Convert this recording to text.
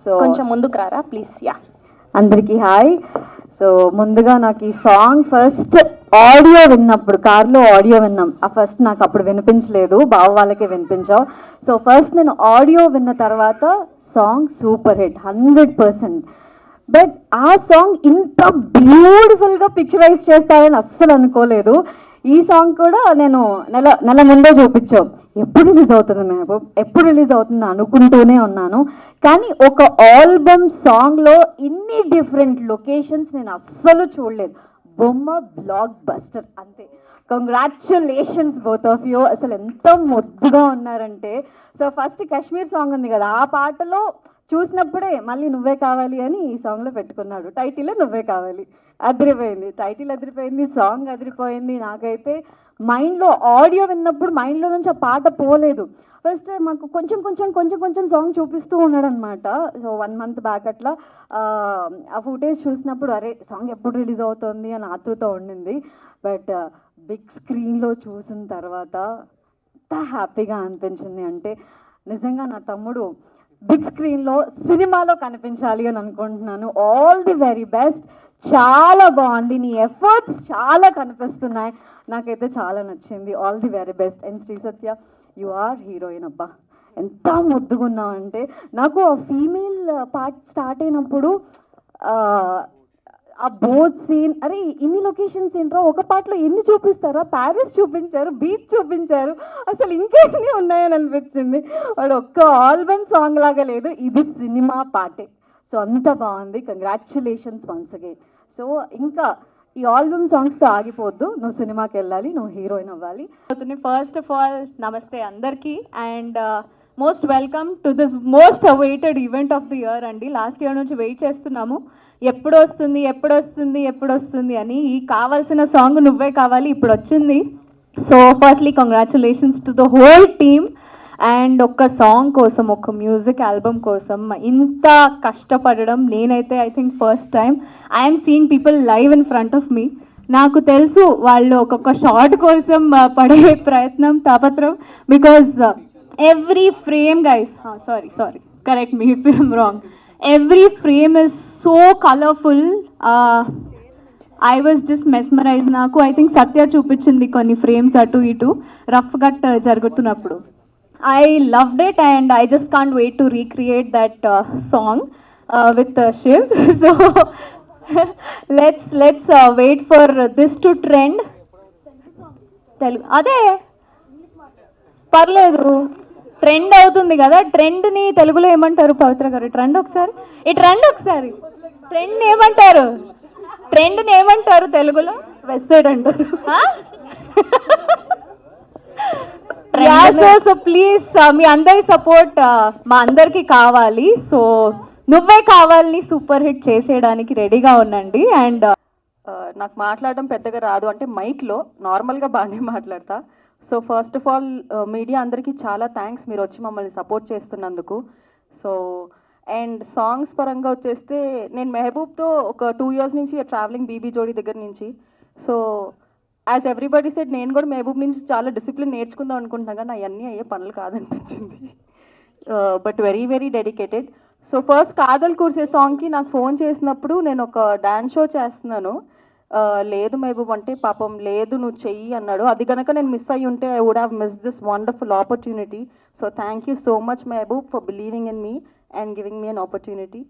So కొంచెం ముందుకు రారా ప్లీజ్. యా, అందరికీ హాయ్. సో ముందుగా నాకు ఈ సాంగ్ ఫస్ట్ ఆడియో విన్నప్పుడు, కార్లో ఆడియో విన్నాం, ఆ ఫస్ట్ నాకు అప్పుడు వినిపించలేదు, బావ వాళ్ళకే వినిపించావు. సో ఫస్ట్ నేను ఆడియో విన్న తర్వాత సాంగ్ సూపర్ హిట్ 100%. బట్ ఆ సాంగ్ ఇంత బ్యూటిఫుల్గా పిక్చరైజ్ చేస్తారని అస్సలు అనుకోలేదు. ఈ సాంగ్ కూడా నేను నెల ముందే చూపించావు, ఎప్పుడు రిలీజ్ అవుతుంది మెహబూబ్, ఎప్పుడు రిలీజ్ అవుతుంది అనుకుంటూనే ఉన్నాను. కానీ ఒక ఆల్బమ్ సాంగ్లో ఇన్ని డిఫరెంట్ లొకేషన్స్ నేను అస్సలు చూడలేదు. బొమ్మ బ్లాక్ బస్టర్ అంతే. Congratulations both of you. అసలు ఎంత ముద్దుగా ఉన్నారంటే, సో ఫస్ట్ కాశ్మీర్ సాంగ్ ఉంది కదా, ఆ పాటలో చూసినప్పుడే మళ్ళీ నువ్వే కావాలి అని ఈ సాంగ్లో పెట్టుకున్నాడు. టైటిల్ నువ్వే కావాలి, అదిరిపోయింది. టైటిల్ అదిరిపోయింది, సాంగ్ అదిరిపోయింది. నాకైతే మైండ్లో ఆడియో విన్నప్పుడు మైండ్లో నుంచి ఆ పాట పోలేదు. ఫస్ట్ మాకు కొంచెం సాంగ్ చూపిస్తూ ఉన్నాడు అనమాట. సో 1 month బ్యాక్ అట్లా ఆ ఫుటేజ్ చూసినప్పుడు అరే సాంగ్ ఎప్పుడు రిలీజ్ అవుతుంది అని ఆతృత ఉండింది. బట్ బిగ్ స్క్రీన్లో చూసిన తర్వాత ఎంత హ్యాపీగా అనిపించింది అంటే, నిజంగా నా తమ్ముడు బిగ్ స్క్రీన్లో సినిమాలో కనిపించాలి అని అనుకుంటున్నాను. All the very best. చాలా బాగుంది, నీ ఎఫర్ట్స్ చాలా కనిపిస్తున్నాయి, నాకైతే చాలా నచ్చింది. All the very best. And Shri Satya, you are heroine. అబ్బా ఎంత ముద్దుగున్నావు అంటే, నాకు ఆ ఫీమేల్ పార్ట్ స్టార్ట్ అయినప్పుడు ఆ బోట్ సీన్, అరే ఇన్ని లొకేషన్స్ ఏంట్రా, ఒక పాటలో ఎన్ని చూపిస్తారా, ప్యారిస్ చూపించారు, బీచ్ చూపించారు, అసలు ఇంకెన్ని ఉన్నాయని అనిపించింది. వాడు ఒక్క ఆల్బమ్ సాంగ్ లాగా లేదు, ఇది సినిమా పాటే. సో అంత బాగుంది. Congratulations once again. సో ఇంకా ఈ ఆల్బమ్ సాంగ్స్తో ఆగిపోద్దు, నువ్వు సినిమాకి వెళ్ళాలి, నువ్వు హీరోయిన్ అవ్వాలి. ఫస్ట్ ఆఫ్ ఆల్ నమస్తే అందరికీ, and most welcome to this most awaited event of the year అండి. లాస్ట్ ఇయర్ నుంచి వెయిట్ చేస్తున్నాము, ఎప్పుడు వస్తుంది అని. ఈ కావాల్సిన సాంగ్ నువ్వే కావాలి ఇప్పుడు వచ్చింది. So firstly congratulations to the whole team. And ఒక్క సాంగ్ కోసం, ఒక మ్యూజిక్ ఆల్బమ్ కోసం ఇంత కష్టపడడం నేనైతే I think first time I'm seeing people live in front of me. నాకు తెలుసు వాళ్ళు ఒక్కొక్క షార్ట్ కోసం పడే ప్రయత్నం, తాపత్రం, because every frame guys, sorry correct me if I'm wrong, every frame is so colourful. I was just mesmerize. నాకు I think Satya చూపించింది కొన్ని ఫ్రేమ్స్ అటు ఇటు రఫ్ గట్ జరుగుతున్నప్పుడు. I loved it and I just can't wait to recreate that song with Shiv. So let's wait for this to trend. Telugu అదే పర్లేదు, trend అవుతుంది కదా. ట్రెండ్ని తెలుగులో ఏమంటారు పవిత్ర గారు? ట్రెండ్ ఒకసారి ట్రెండ్ ఏమంటారు? ట్రెండ్ని ఏమంటారు తెలుగులో? వెస్ట్ సైడ్ అంటారు. సో ప్లీజ్ మీ అందరి సపోర్ట్ మా అందరికి కావాలి. సో నువ్వే కావాలని సూపర్ హిట్ చేసేయడానికి రెడీగా ఉండండి. అండ్ నాకు మాట్లాడడం పెద్దగా రాదు, అంటే మైక్లో నార్మల్గా బాగానే మాట్లాడతా. So first of all media అందరికీ చాలా థ్యాంక్స్, మీరు వచ్చి మమ్మల్ని సపోర్ట్ చేస్తున్నందుకు. సో అండ్ సాంగ్స్ పరంగా వచ్చేస్తే నేను మెహబూబ్తో ఒక 2 years నుంచి ట్రావెలింగ్ బీబీ జోడీ దగ్గర నుంచి. సో యాజ్ ఎవ్రీబడి సెడ్, నేను కూడా మెహబూబ్ నుంచి చాలా డిసిప్లిన్ నేర్చుకుందాం అనుకుంటున్నాను, కానీ అవన్నీ అయ్యే పనులు కాదనిపించింది. But very dedicated. So first కాదల్ కూర్చే సాంగ్కి నాకు ఫోన్ చేసినప్పుడు నేను ఒక డ్యాన్స్ షో చేస్తున్నాను, లేదు మెహబూబ్ అంటే, పాపం లేదు నువ్వు చెయ్యి అన్నాడు. అది కనుక నేను మిస్ అయ్యి ఉంటే I would have miss this wonderful opportunity. So thank you so much Mehboob for believing in me and giving me an opportunity.